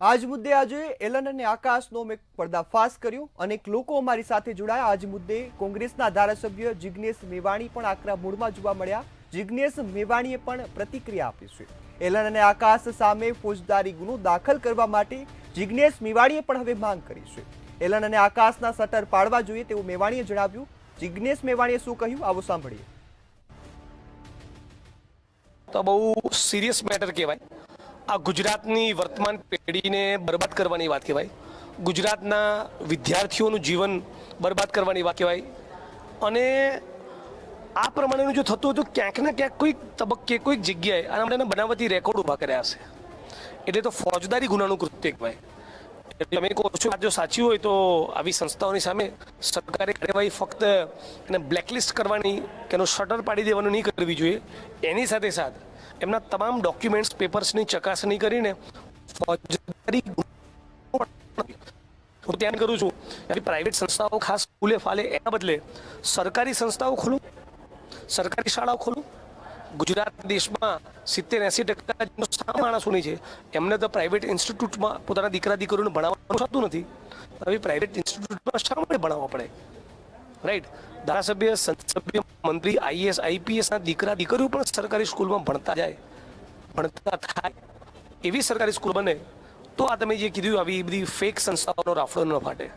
આજ મુદ્દે આજે એલન અને આકાશનો મેં પર્દાફાશ કર્યો. અનેક લોકો અમારી સાથે જોડાયા. આજ મુદ્દે કોંગ્રેસના ધારાસભ્ય જિગ્નેશ મેવાણી પણ આકરા મૂડમાં જોવા મળ્યા. જિગ્નેશ મેવાણીએ પણ પ્રતિક્રિયા આપી છે. એલન અને આકાશ સામે ફોજદારી ગુનો દાખલ કરવા માટે જિગ્નેશ મેવાણીએ પણ હવે માંગ કરી છે. એલન અને આકાશના શટર પાડવા જોઈએ તેવું મેવાણીએ જણાવ્યું. જિગ્નેશ મેવાણીએ શું કહ્યું આવો સાંભળીએ. તો બહુ સિરિયસ મેટર કહેવાય. આ ગુજરાતની વર્તમાન પેઢીને બરબાદ કરવાની વાત કહેવાય. ગુજરાતના વિદ્યાર્થીઓનું જીવન બરબાદ કરવાની વાત કહેવાય. અને આ પ્રમાણેનું જો થતું હતું ક્યાંક ને ક્યાંક કોઈક તબક્કે કોઈક જગ્યાએ આના માટેના બનાવટી રેકોર્ડ ઊભા કર્યા હશે. એટલે તો ફોજદારી ગુનાનું કૃત્ય કહેવાય. તમે કહો છો જો સાચી હોય તો આવી સંસ્થાઓની સામે સરકારે કાર્યવાહી ફક્ત એને બ્લેકલિસ્ટ કરવાની કે એનું શટર પાડી દેવાનું નહીં કરવી જોઈએ. એની સાથે સાથે એમના તમામ ડોક્યુમેન્ટ્સ પેપર્સની ચકાસણી કરીને ફોજદારી હું ધ્યાન કરું છું કે પ્રાઇવેટ સંસ્થાઓ ખાસ ફૂલે ફાલે એના બદલે સરકારી સંસ્થાઓ ખોલું, સરકારી શાળાઓ ખોલું. ગુજરાત દેશમાં 70-80% માણસોની છે એમને તો પ્રાઇવેટ ઇન્સ્ટિટ્યૂટમાં પોતાના દીકરા દીકરીઓને ભણાવવાનું થતું નથી. હવે પ્રાઇવેટ ઇન્સ્ટિટ્યૂટમાં શા માટે ભણાવવા પડે? રાઈટ. ધારાસભ્ય, સંસદસભ્ય, મંત્રી, આઈએએસ આઈપીએસના દીકરા દીકરીઓ પણ સરકારી સ્કૂલમાં ભણતા જાય, ભણતા થાય એવી સરકારી સ્કૂલ બને તો આ તમે જે કીધું આવી બધી ફેક સંસ્થાઓનો રાફડો ન ફાટે.